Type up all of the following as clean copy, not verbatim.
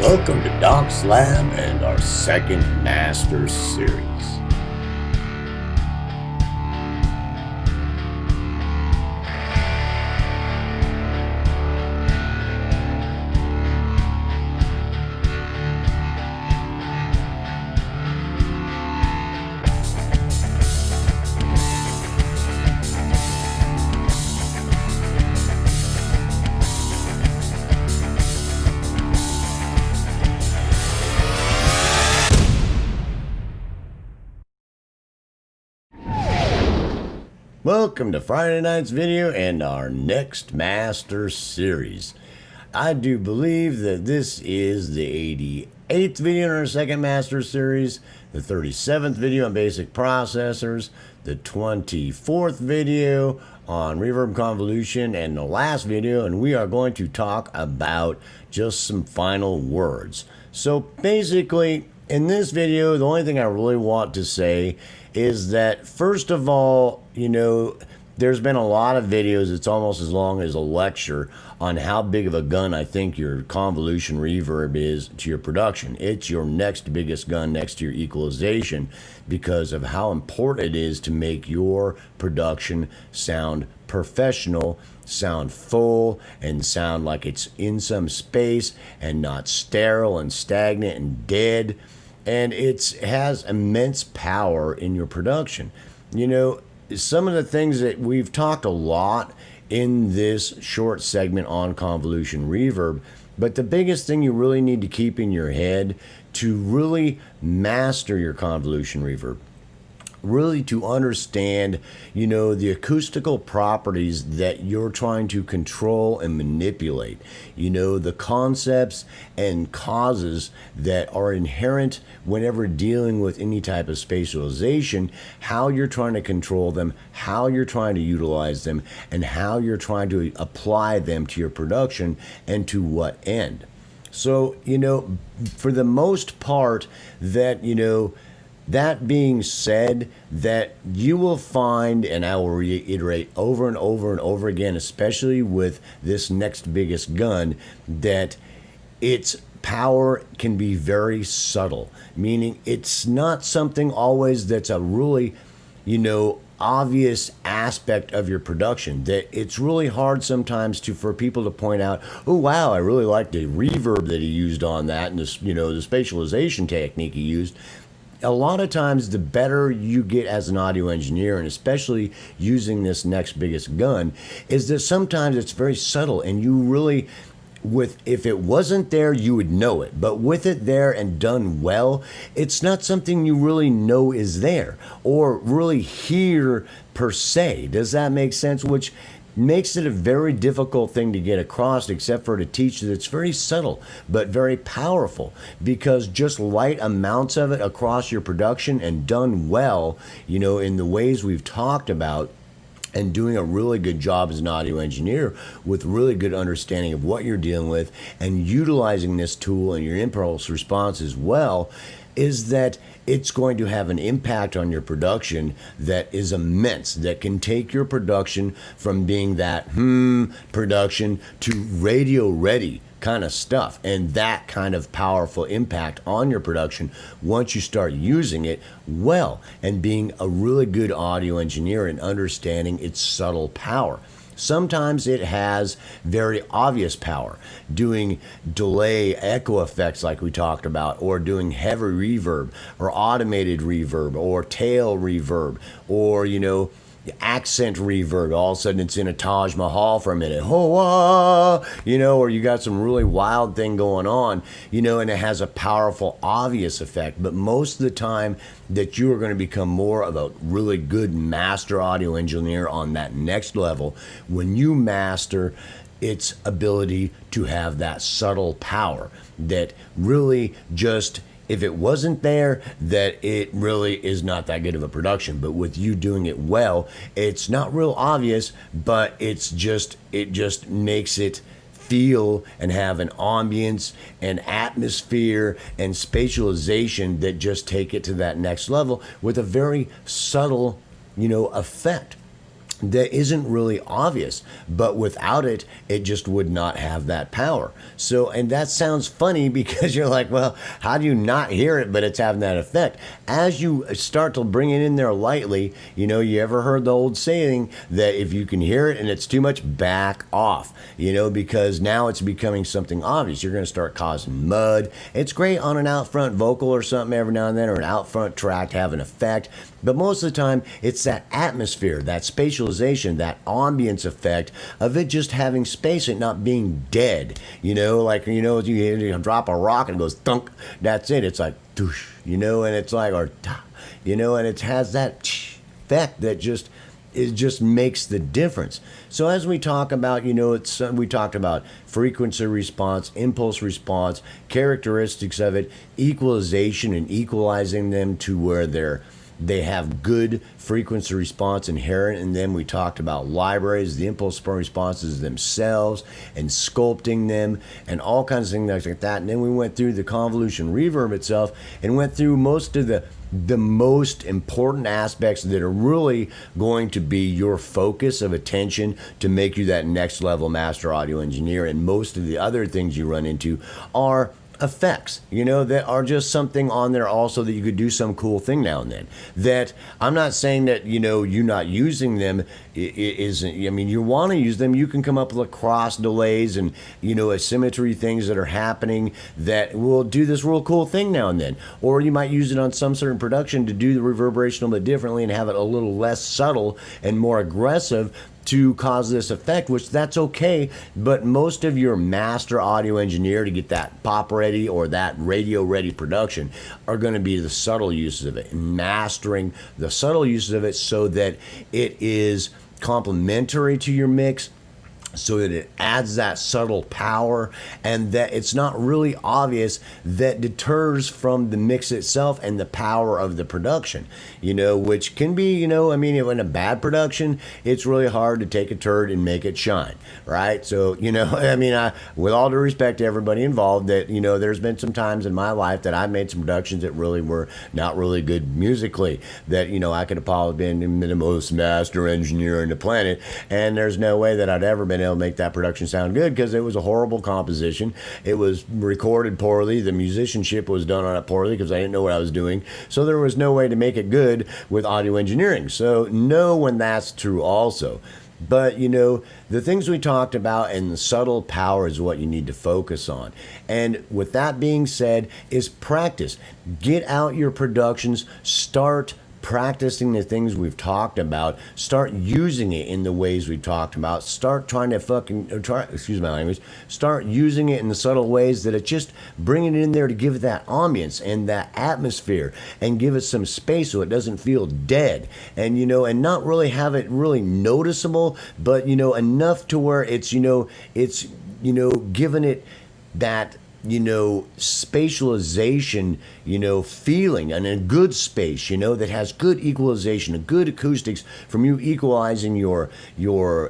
Welcome to Doc's Lab and our second Master Series. Welcome to Friday night's video and our next Master Series. I do believe that this is the 88th video in our second Master Series, the 37th video on basic processors, the 24th video on Reverb Convolution, and the last video, and we are going to talk about just some final words. So basically, in this video, the only thing I really want to say is that, first of all, there's been a lot of videos, it's almost as long as a lecture, on how big of a gun I think your convolution reverb is to your production. It's your next biggest gun next to your equalization because of how important it is to make your production sound professional, sound full, and sound like it's in some space and not sterile and stagnant and dead. And it has immense power in your production. Some of the things that we've talked a lot in this short segment on convolution reverb, but the biggest thing you really need to keep in your head to really master your convolution reverb, really to understand, the acoustical properties that you're trying to control and manipulate, the concepts and causes that are inherent whenever dealing with any type of spatialization, how you're trying to control them, how you're trying to utilize them, and how you're trying to apply them to your production and to what end. So, for the most part, that being said, that you will find, and I will reiterate over and over and over again, especially with this next biggest gun, that its power can be very subtle, meaning it's not something always that's a really, obvious aspect of your production, that it's really hard sometimes for people to point out, oh wow, I really like the reverb that he used on that, and this, the spatialization technique he used. A lot of times, the better you get as an audio engineer, and especially using this next biggest gun, is that sometimes it's very subtle, and you really, if it wasn't there, you would know it. But with it there and done well, it's not something you really know is there or really hear per se. Does that make sense? Which makes it a very difficult thing to get across, except for to teach that it's very subtle but very powerful, because just light amounts of it across your production and done well, in the ways we've talked about, and doing a really good job as an audio engineer with really good understanding of what you're dealing with and utilizing this tool and your impulse response as well, is that it's going to have an impact on your production that is immense, that can take your production from being that production to radio ready kind of stuff, and that kind of powerful impact on your production once you start using it well and being a really good audio engineer and understanding its subtle power. Sometimes it has very obvious power, doing delay echo effects like we talked about, or doing heavy reverb, or automated reverb, or tail reverb, or, accent reverb. All of a sudden it's in a Taj Mahal for a minute, or you got some really wild thing going on, and it has a powerful obvious effect. But most of the time that you are going to become more of a really good master audio engineer on that next level when you master its ability to have that subtle power that really just, if it wasn't there, that it really is not that good of a production. But with you doing it well, it's not real obvious, but it just makes it feel and have an ambience and atmosphere and spatialization that just take it to that next level with a very subtle, effect. that isn't really obvious, but without it, it just would not have that power. So, and that sounds funny because you're like, well, how do you not hear it, but it's having that effect? As you start to bring it in there lightly, you ever heard the old saying that if you can hear it and it's too much, back off, because now it's becoming something obvious. You're going to start causing mud. It's great on an out front vocal or something every now and then, or an out front track to have an effect. But most of the time, it's that atmosphere, that spatialization, that ambience effect of it just having space and not being dead. You drop a rock and it goes thunk. That's it. It's like doosh, and it's like, or ta, and it has that effect that just makes the difference. So as we talk about, we talked about frequency response, impulse response, characteristics of it, equalization and equalizing them to where they have good frequency response inherent in them. We talked about libraries, the impulse responses themselves, and sculpting them, and all kinds of things like that. And then we went through the convolution reverb itself, and went through most of the most important aspects that are really going to be your focus of attention to make you that next level master audio engineer. And most of the other things you run into are effects, that are just something on there also that you could do some cool thing now and then. That I'm not saying that, you not using them isn't, you want to use them. You can come up with cross delays and, asymmetry things that are happening that will do this real cool thing now and then. Or you might use it on some certain production to do the reverberation a little bit differently and have it a little less subtle and more aggressive to cause this effect, which that's okay. But most of your master audio engineer to get that pop ready or that radio ready production are going to be the subtle uses of it, and mastering the subtle uses of it so that it is complementary to your mix, so that it adds that subtle power and that it's not really obvious, that deters from the mix itself and the power of the production, which can be, in a bad production, it's really hard to take a turd and make it shine, right? So, with all due respect to everybody involved, that, there's been some times in my life that I've made some productions that really were not really good musically, that, I could have probably been the most master engineer on the planet, and there's no way that I'd ever been able to make that production sound good because it was a horrible composition. It was recorded poorly. The musicianship was done on it poorly because I didn't know what I was doing. So there was no way to make it good with audio engineering. So know when that's true also. But, the things we talked about and the subtle power is what you need to focus on. And with that being said, is practice. Get out your productions, start practicing the things we've talked about, start using it in the ways we talked about, start trying to excuse my language, start using it in the subtle ways that it just bringing it in there to give it that ambience and that atmosphere and give it some space so it doesn't feel dead, and and not really have it really noticeable, but enough to where it's giving it that spatialization, feeling, and a good space, that has good equalization, a good acoustics from you equalizing your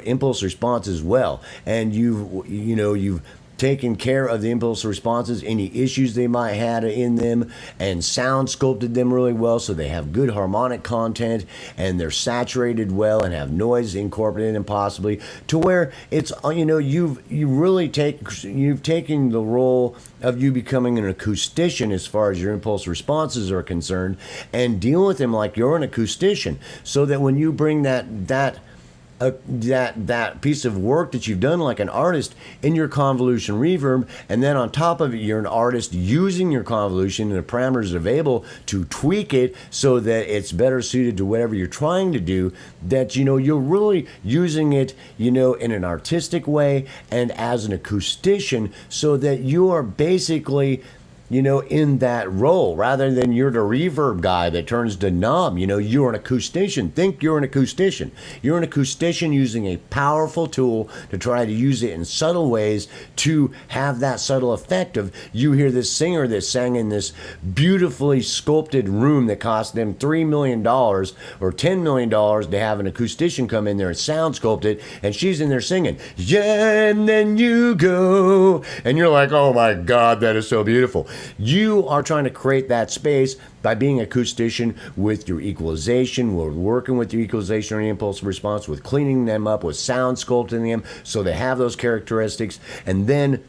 impulse response as well. And you've taken care of the impulse responses, any issues they might have in them, and sound sculpted them really well so they have good harmonic content and they're saturated well and have noise incorporated in them possibly, to where it's you've taken the role of you becoming an acoustician as far as your impulse responses are concerned, and deal with them like you're an acoustician, so that when you bring that piece of work that you've done like an artist in your convolution reverb, and then on top of it you're an artist using your convolution and the parameters available to tweak it so that it's better suited to whatever you're trying to do, that you're really using it in an artistic way and as an acoustician, so that you are basically in that role, rather than you're the reverb guy that turns the knob. You're an acoustician. Think you're an acoustician. You're an acoustician using a powerful tool to try to use it in subtle ways to have that subtle effect of, you hear this singer that sang in this beautifully sculpted room that cost them $3 million or $10 million to have an acoustician come in there and sound sculpt it, and she's in there singing, yeah, and then you go, and you're like, oh my God, that is so beautiful. you are trying to create that space by being an acoustician with your equalization. We're working with your equalization or impulse response, with cleaning them up, with sound sculpting them so they have those characteristics, and then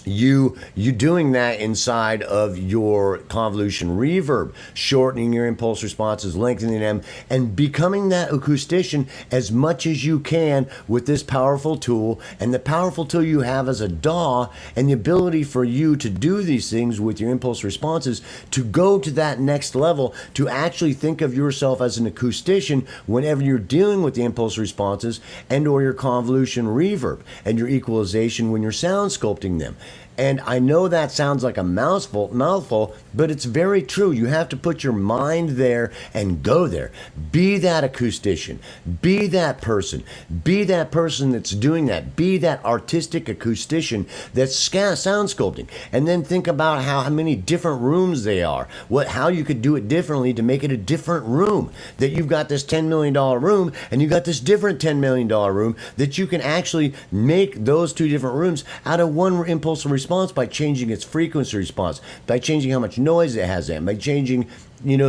you doing that inside of your convolution reverb, shortening your impulse responses, lengthening them, and becoming that acoustician as much as you can with this powerful tool. And the powerful tool you have as a DAW, and the ability for you to do these things with your impulse responses, to go to that next level, to actually think of yourself as an acoustician whenever you're dealing with the impulse responses and or your convolution reverb and your equalization when you're sound sculpting them. And I know that sounds like a mouthful, but it's very true. You have to put your mind there and go there. Be that acoustician. Be that person. Be that person that's doing that. Be that artistic acoustician that's sound sculpting. And then think about how many different rooms they are. How you could do it differently to make it a different room. That you've got this $10 million room and you've got this different $10 million room, that you can actually make those two different rooms out of one impulse response by changing its frequency response, by changing how much noise it has in, by changing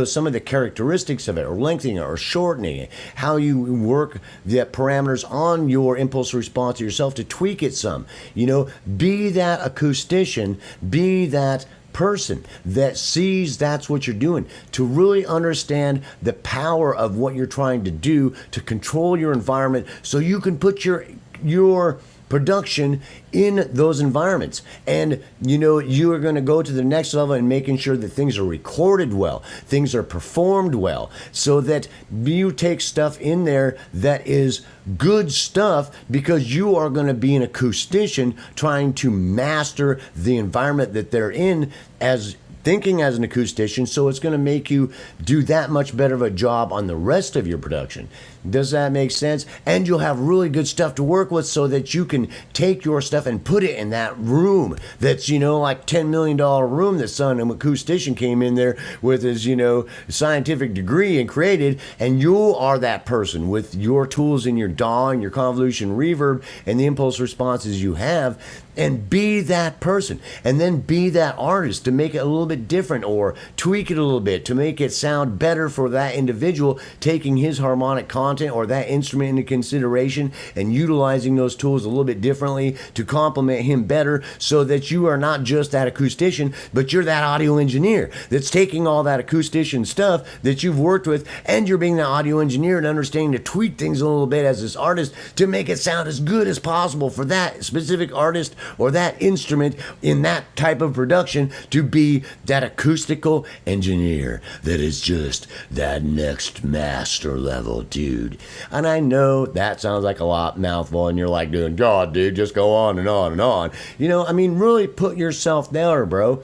some of the characteristics of it, or lengthening it, or shortening it, how you work the parameters on your impulse response yourself to tweak it some. Be that acoustician, be that person that sees that's what you're doing, to really understand the power of what you're trying to do to control your environment so you can put your production in those environments. And you are going to go to the next level in making sure that things are recorded well, things are performed well, so that you take stuff in there that is good stuff, because you are going to be an acoustician trying to master the environment that they're in, as thinking as an acoustician, so it's going to make you do that much better of a job on the rest of your production. Does that make sense? And you'll have really good stuff to work with, so that you can take your stuff and put it in that room that's, like $10 million room that some acoustician came in there with his, scientific degree and created, and you are that person with your tools in your DAW and your convolution reverb and the impulse responses you have. And be that person, and then be that artist to make it a little bit different, or tweak it a little bit to make it sound better for that individual, taking his harmonic content or that instrument into consideration and utilizing those tools a little bit differently to complement him better, so that you are not just that acoustician, but you're that audio engineer that's taking all that acoustician stuff that you've worked with, and you're being the audio engineer and understanding to tweak things a little bit as this artist to make it sound as good as possible for that specific artist or that instrument in that type of production, to be that acoustical engineer that is just that next master level dude. And I know that sounds like a lot mouthful, and you're like, doing God, dude, just go on and on and on. Really put yourself there, bro.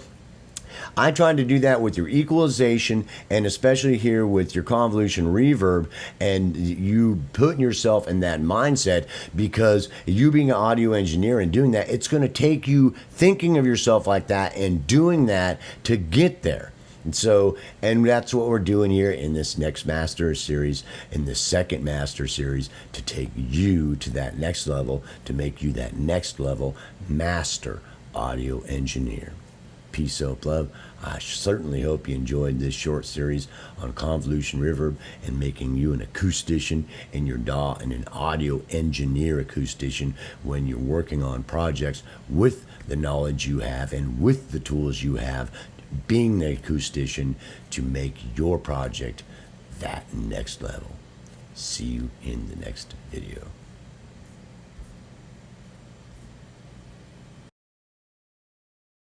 I tried to do that with your equalization, and especially here with your convolution reverb, and you putting yourself in that mindset, because you being an audio engineer and doing that, it's going to take you thinking of yourself like that and doing that to get there. And that's what we're doing here in this next master series, in the second master series, to take you to that next level, to make you that next level master audio engineer. Peace, hope, love. I certainly hope you enjoyed this short series on convolution reverb and making you an acoustician in your DAW and an audio engineer acoustician when you're working on projects with the knowledge you have and with the tools you have, being the acoustician to make your project that next level. See you in the next video.